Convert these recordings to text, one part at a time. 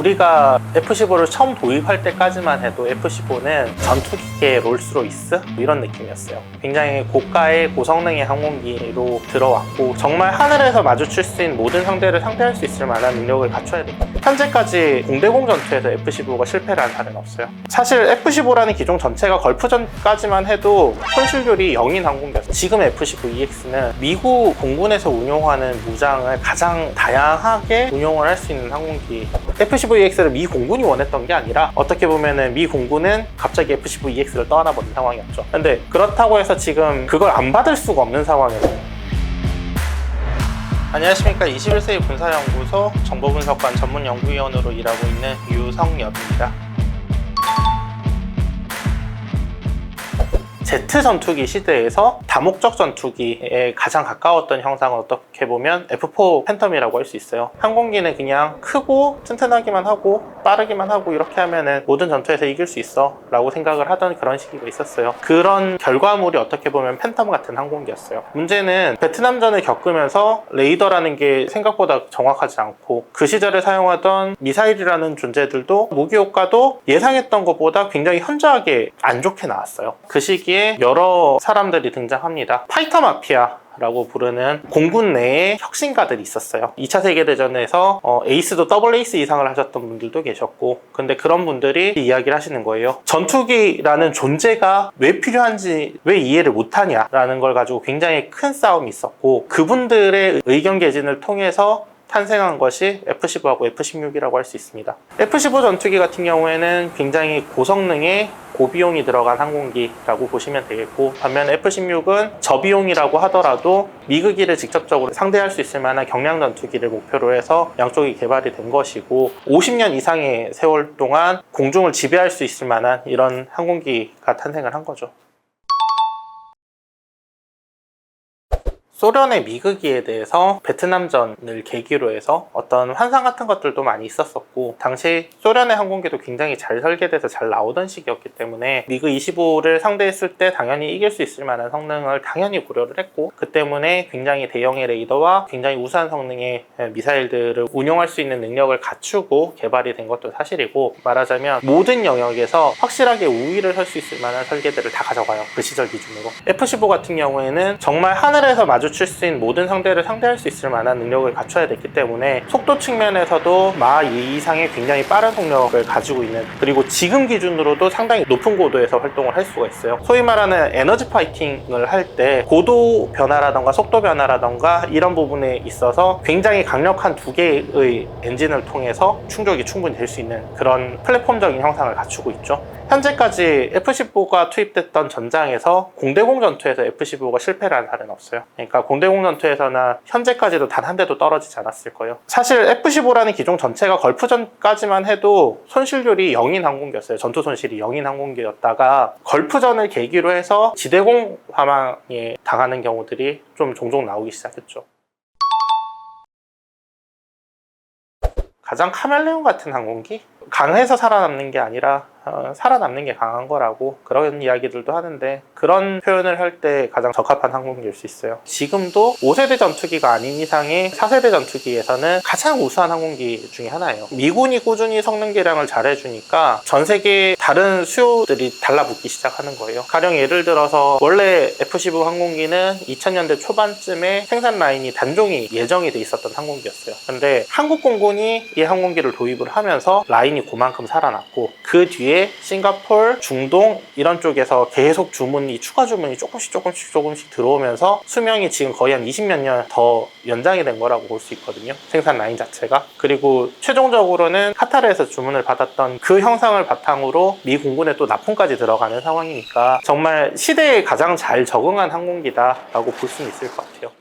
우리가 F-15를 처음 도입할 때까지만 해도 F-15는 전투기계의 롤스로이스? 이런 느낌이었어요. 굉장히 고가의 고성능의 항공기로 들어왔고 정말 하늘에서 마주칠 수 있는 모든 상대를 상대할 수 있을 만한 능력을 갖춰야 됩니다. 현재까지 공대공 전투에서 F-15가 실패를 한 사례는 없어요. 사실 F-15라는 기종 전체가 걸프전까지만 해도 손실률이 0인 항공기였어요. 지금 F-15EX는 미국 공군에서 운용하는 무장을 가장 다양하게 운용을 할 수 있는 항공기. F-15EX를 미 공군이 원했던 게 아니라 어떻게 보면은 미 공군은 갑자기 F-15EX를 떠나버린 상황이었죠. 근데 그렇다고 해서 지금 그걸 안 받을 수가 없는 상황이에요. 안녕하십니까. 21세기 군사연구소 정보분석관 전문연구위원으로 일하고 있는 유성엽입니다. Z 전투기 시대에서 다목적 전투기에 가장 가까웠던 형상은 어떻게 보면 F4 팬텀이라고 할 수 있어요. 항공기는 그냥 크고 튼튼하기만 하고 빠르기만 하고 이렇게 하면은 모든 전투에서 이길 수 있어 라고 생각을 하던 그런 시기가 있었어요. 그런 결과물이 어떻게 보면 팬텀 같은 항공기였어요. 문제는 베트남전을 겪으면서 레이더라는 게 생각보다 정확하지 않고 그 시절에 사용하던 미사일이라는 존재들도 무기 효과도 예상했던 것보다 굉장히 현저하게 안 좋게 나왔어요. 그 시기에 여러 사람들이 등장합니다. 파이터 마피아 라고 부르는 공군 내에 혁신가들이 있었어요. 2차 세계대전에서 에이스도 더블 에이스 이상을 하셨던 분들도 계셨고, 근데 그런 분들이 이야기를 하시는 거예요. 전투기라는 존재가 왜 필요한지 왜 이해를 못하냐 라는 걸 가지고 굉장히 큰 싸움이 있었고, 그분들의 의견 개진을 통해서 탄생한 것이 F-15하고 F-16이라고 할 수 있습니다. F-15 전투기 같은 경우에는 굉장히 고성능의 고비용이 들어간 항공기라고 보시면 되겠고, 반면 F-16은 저비용이라고 하더라도 미국기를 직접적으로 상대할 수 있을 만한 경량 전투기를 목표로 해서 양쪽이 개발이 된 것이고, 50년 이상의 세월 동안 공중을 지배할 수 있을 만한 이런 항공기가 탄생을 한 거죠. 소련의 미그기에 대해서 베트남전을 계기로 해서 어떤 환상 같은 것들도 많이 있었었고, 당시 소련의 항공기도 굉장히 잘 설계돼서 잘 나오던 시기였기 때문에 미그 25를 상대했을 때 당연히 이길 수 있을 만한 성능을 당연히 고려를 했고, 그 때문에 굉장히 대형의 레이더와 굉장히 우수한 성능의 미사일들을 운용할 수 있는 능력을 갖추고 개발이 된 것도 사실이고, 말하자면 모든 영역에서 확실하게 우위를 할 수 있을 만한 설계들을 다 가져가요. 그 시절 기준으로. F-15 같은 경우에는 정말 하늘에서 마주칠 수 있는 모든 상대를 상대할 수 있을 만한 능력을 갖춰야 됐기 때문에 속도 측면에서도 마 2 이상의 굉장히 빠른 속력을 가지고 있는, 그리고 지금 기준으로도 상당히 높은 고도에서 활동을 할 수가 있어요. 소위 말하는 에너지 파이팅을 할 때 고도 변화라던가 속도 변화라던가 이런 부분에 있어서 굉장히 강력한 두 개의 엔진을 통해서 충족이 충분히 될 수 있는 그런 플랫폼적인 형상을 갖추고 있죠. 현재까지 F-15가 투입됐던 전장에서 공대공 전투에서 F-15가 실패를 한 사례는 없어요. 그러니까 공대공 전투에서나 현재까지도 단 한 대도 떨어지지 않았을 거예요. 사실 F-15라는 기종 전체가 걸프전까지만 해도 손실률이 0인 항공기였어요. 전투 손실이 0인 항공기였다가 걸프전을 계기로 해서 지대공 사망에 당하는 경우들이 좀 종종 나오기 시작했죠. 가장 카멜레온 같은 항공기? 강해서 살아남는 게 아니라 살아남는 게 강한 거라고 그런 이야기들도 하는데, 그런 표현을 할 때 가장 적합한 항공기일 수 있어요. 지금도 5세대 전투기가 아닌 이상의 4세대 전투기에서는 가장 우수한 항공기 중에 하나예요. 미군이 꾸준히 성능 개량을 잘 해주니까 전 세계 다른 수요들이 달라붙기 시작하는 거예요. 가령 예를 들어서 원래 F-15 항공기는 2000년대 초반쯤에 생산 라인이 단종이 예정이 돼 있었던 항공기였어요. 근데 한국 공군이 이 항공기를 도입을 하면서 라인이 그만큼 살아났고, 그 뒤에 싱가포르, 중동 이런 쪽에서 계속 추가 주문이 조금씩 들어오면서 수명이 지금 거의 한 20몇 년 더 연장이 된 거라고 볼 수 있거든요. 생산 라인 자체가. 그리고 최종적으로는 카타르에서 주문을 받았던 그 형상을 바탕으로 미 공군에 또 납품까지 들어가는 상황이니까 정말 시대에 가장 잘 적응한 항공기다라고 볼 수는 있을 것 같아요.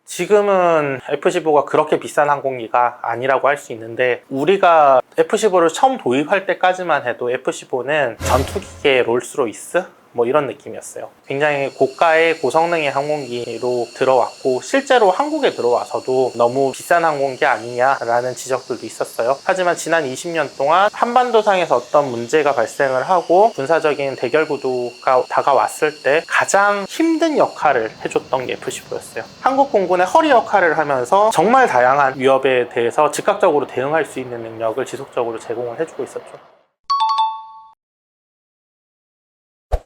지금은 F-15가 그렇게 비싼 항공기가 아니라고 할 수 있는데, 우리가 F-15를 처음 도입할 때까지만 해도 F-15는 전투기계의 롤스로이스? 뭐 이런 느낌이었어요. 굉장히 고가의 고성능의 항공기로 들어왔고 실제로 한국에 들어와서도 너무 비싼 항공기 아니냐라는 지적들도 있었어요. 하지만 지난 20년 동안 한반도상에서 어떤 문제가 발생을 하고 군사적인 대결 구도가 다가왔을 때 가장 힘든 역할을 해줬던 게 F-15였어요. 한국 공군의 허리 역할을 하면서 정말 다양한 위협에 대해서 즉각적으로 대응할 수 있는 능력을 지속적으로 제공을 해주고 있었죠.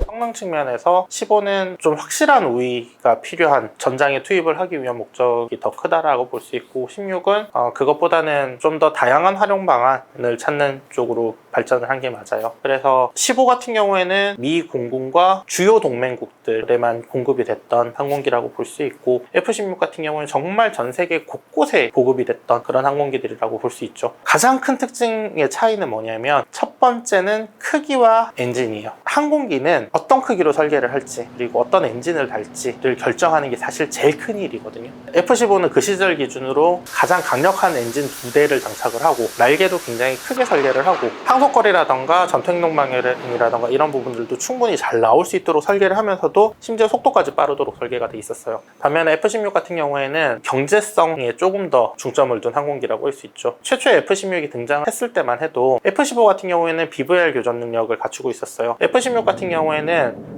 성능 측면에서 15는 좀 확실한 우위가 필요한 전장에 투입을 하기 위한 목적이 더 크다라고 볼 수 있고 16은 그것보다는 좀 더 다양한 활용 방안을 찾는 쪽으로 발전을 한 게 맞아요. 그래서 15 같은 경우에는 미 공군과 주요 동맹국들에만 공급이 됐던 항공기라고 볼 수 있고 F-16 같은 경우는 정말 전 세계 곳곳에 보급이 됐던 그런 항공기들이라고 볼 수 있죠. 가장 큰 특징의 차이는 뭐냐면 첫 번째는 크기와 엔진이에요. 항공기는 어떤 크기로 설계를 할지 그리고 어떤 엔진을 달지를 결정하는 게 사실 제일 큰 일이거든요. F-15는 그 시절 기준으로 가장 강력한 엔진 2대를 장착을 하고 날개도 굉장히 크게 설계를 하고 항속거리라던가 전투행동방향이라던가 이런 부분들도 충분히 잘 나올 수 있도록 설계를 하면서도 심지어 속도까지 빠르도록 설계가 돼 있었어요. 반면에 F-16 같은 경우에는 경제성에 조금 더 중점을 둔 항공기라고 할 수 있죠. 최초의 F-16이 등장했을 때만 해도 F-15 같은 경우에는 BVR 교전 능력을 갖추고 있었어요. F-16 같은 경우에는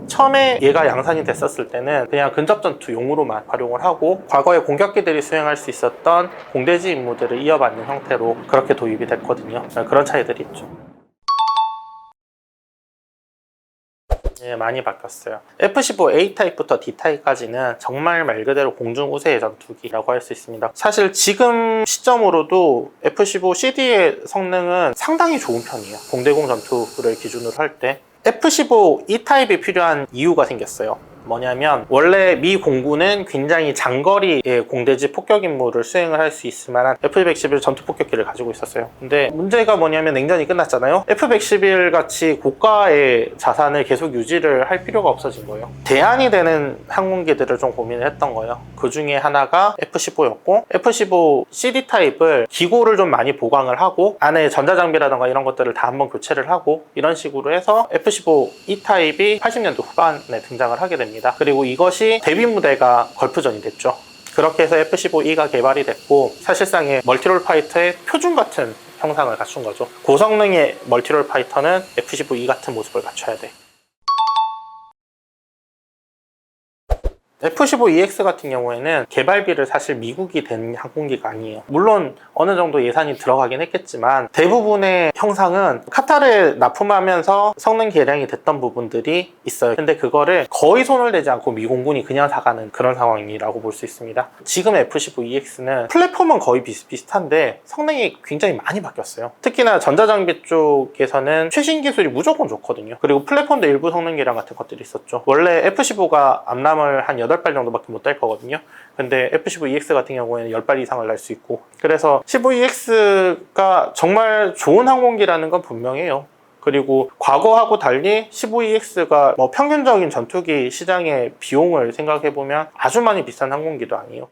처음에 얘가 양산이 됐었을 때는 그냥 근접전투용으로만 활용을 하고 과거에 공격기들이 수행할 수 있었던 공대지 임무들을 이어받는 형태로 그렇게 도입이 됐거든요. 그런 차이들이 있죠. 예, 많이 바뀌었어요. F-15 A타입부터 D타입까지는 정말 말 그대로 공중 우세의 전투기라고 할 수 있습니다. 사실 지금 시점으로도 F-15 CD의 성능은 상당히 좋은 편이에요. 공대공 전투를 기준으로 할 때 F-15 E타입이 필요한 이유가 생겼어요. 뭐냐면 원래 미 공군은 굉장히 장거리의 공대지 폭격 임무를 수행을 할 수 있을 만한 F-111 전투 폭격기를 가지고 있었어요. 근데 문제가 뭐냐면 냉전이 끝났잖아요. F-111 같이 고가의 자산을 계속 유지를 할 필요가 없어진 거예요. 대안이 되는 항공기들을 좀 고민을 했던 거예요. 그 중에 하나가 F-15였고 F-15 CD 타입을 기고를 좀 많이 보강을 하고 안에 전자장비라던가 이런 것들을 다 한번 교체를 하고 이런 식으로 해서 F-15 E 타입이 80년대 후반에 등장을 하게 됩니다. 그리고 이것이 데뷔 무대가 걸프전이 됐죠. 그렇게 해서 F-15E가 개발이 됐고 사실상의 멀티롤 파이터의 표준 같은 형상을 갖춘 거죠. 고성능의 멀티롤 파이터는 F-15E 같은 모습을 갖춰야 돼. F-15EX 같은 경우에는 개발비를 사실 미국이 댄 항공기가 아니에요. 물론 어느 정도 예산이 들어가긴 했겠지만 대부분의 형상은 카타르에 납품하면서 성능 개량이 됐던 부분들이 있어요. 근데 그거를 거의 손을 대지 않고 미 공군이 그냥 사가는 그런 상황이라고 볼 수 있습니다. 지금 F-15EX는 플랫폼은 거의 비슷비슷한데 성능이 굉장히 많이 바뀌었어요. 특히나 전자장비 쪽에서는 최신 기술이 무조건 좋거든요. 그리고 플랫폼도 일부 성능 개량 같은 것들이 있었죠. 원래 F-15가 암람을 한 8발 정도밖에 못 달 거거든요. 근데 F-15EX 같은 경우에는 10발 이상을 날 수 있고 그래서 15EX가 정말 좋은 항공기라는 건 분명해요. 그리고 과거하고 달리 15EX가 뭐 평균적인 전투기 시장의 비용을 생각해보면 아주 많이 비싼 항공기도 아니에요.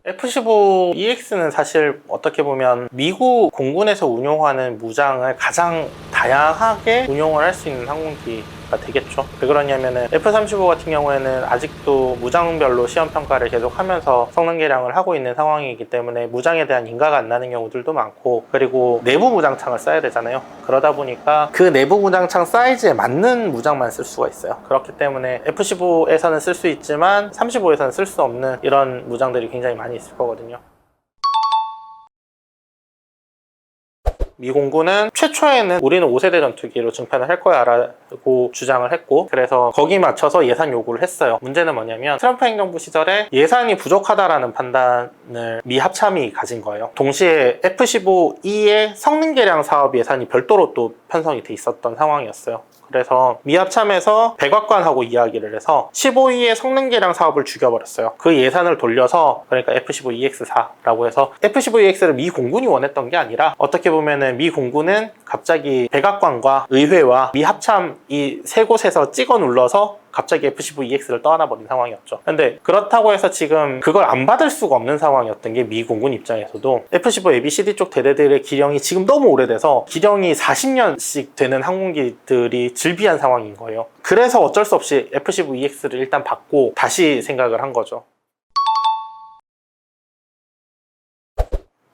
F-15EX는 사실 어떻게 보면 미국 공군에서 운용하는 무장을 가장 다양하게 운용을 할 수 있는 항공기가 되겠죠. 왜 그러냐면은 F-35 같은 경우에는 아직도 무장별로 시험평가를 계속하면서 성능 개량을 하고 있는 상황이기 때문에 무장에 대한 인가가 안 나는 경우들도 많고 그리고 내부 무장창을 써야 되잖아요. 그러다 보니까 그 내부 무장창 사이즈에 맞는 무장만 쓸 수가 있어요. 그렇기 때문에 F-15에서는 쓸 수 있지만 35에서는 쓸 수 없는 이런 무장들이 굉장히 많이 있을 거거든요. 미 공군은 최초에는 우리는 5세대 전투기로 증편을 할 거야 라고 주장을 했고 그래서 거기에 맞춰서 예산 요구를 했어요. 문제는 뭐냐면 트럼프 행정부 시절에 예산이 부족하다라는 판단을 미 합참이 가진 거예요. 동시에 F-15E의 성능 개량 사업 예산이 별도로 또 편성이 돼 있었던 상황이었어요. 그래서 미합참에서 백악관하고 이야기를 해서 15E의 성능 개량 사업을 죽여버렸어요. 그 예산을 돌려서 그러니까 F-15EX4라고 해서 F-15EX를 미 공군이 원했던 게 아니라 어떻게 보면은 미 공군은 갑자기 백악관과 의회와 미 합참 이 세 곳에서 찍어 눌러서 갑자기 F-15EX를 떠안아 버린 상황이었죠. 근데 그렇다고 해서 지금 그걸 안 받을 수가 없는 상황이었던 게 미 공군 입장에서도 F-15 ABCD 쪽 대대들의 기령이 지금 너무 오래돼서 기령이 40년씩 되는 항공기들이 질비한 상황인 거예요. 그래서 어쩔 수 없이 F-15EX를 일단 받고 다시 생각을 한 거죠.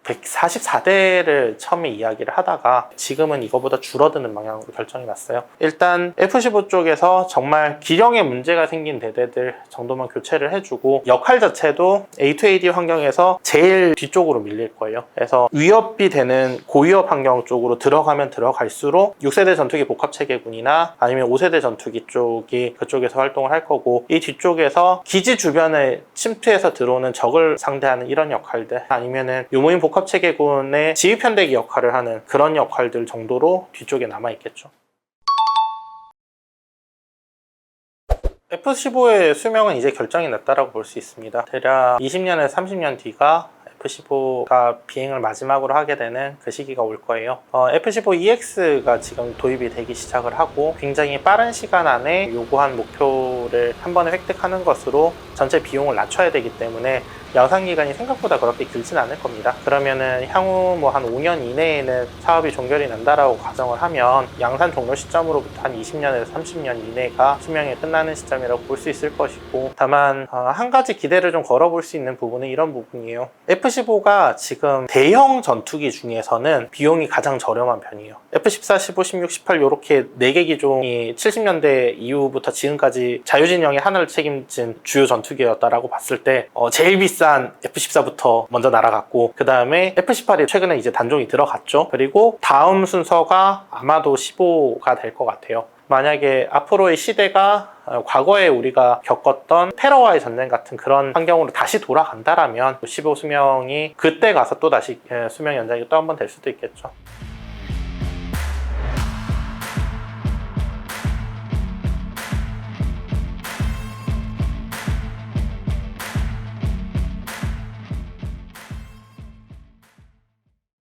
144대를 처음에 이야기를 하다가 지금은 이거보다 줄어드는 방향으로 결정이 났어요. 일단 F-15 쪽에서 정말 기령에 문제가 생긴 대대들 정도만 교체를 해주고 역할 자체도 A2AD 환경에서 제일 뒤쪽으로 밀릴 거예요. 그래서 위협이 되는 고위협 환경 쪽으로 들어가면 들어갈수록 6세대 전투기 복합체계군이나 아니면 5세대 전투기 쪽이 그쪽에서 활동을 할 거고, 이 뒤쪽에서 기지 주변에 침투해서 들어오는 적을 상대하는 이런 역할들, 아니면은 유무인 복합체계군의 지휘편대기 역할을 하는 그런 역할들 정도로 뒤쪽에 남아있겠죠. F-15의 수명은 이제 결정이 났다고 볼 수 있습니다. 대략 20년에서 30년 뒤가 F-15가 비행을 마지막으로 하게 되는 그 시기가 올 거예요. F-15EX가 지금 도입이 되기 시작을 하고 굉장히 빠른 시간 안에 요구한 목표를 한 번에 획득하는 것으로 전체 비용을 낮춰야 되기 때문에 양산기간이 생각보다 그렇게 길진 않을 겁니다. 그러면은 향후 뭐 한 5년 이내에는 사업이 종결이 난다라고 가정을 하면 양산 종료 시점으로부터 한 20년에서 30년 이내가 수명이 끝나는 시점이라고 볼 수 있을 것이고, 다만 한 가지 기대를 좀 걸어볼 수 있는 부분은 이런 부분이에요. F-15가 지금 대형 전투기 중에서는 비용이 가장 저렴한 편이에요. F-14, 15, 16, 18 이렇게 4개 기종이 70년대 이후부터 지금까지 자유진영의 하나를 책임진 주요 전투기였다라고 봤을 때 제일 비싼 F-14부터 먼저 날아갔고, 그 다음에 F-18이 최근에 이제 단종이 들어갔죠. 그리고 다음 순서가 아마도 15가 될 것 같아요. 만약에 앞으로의 시대가 과거에 우리가 겪었던 테러와의 전쟁 같은 그런 환경으로 다시 돌아간다라면 15 수명이 그때 가서 또 다시 수명 연장이 또 한 번 될 수도 있겠죠.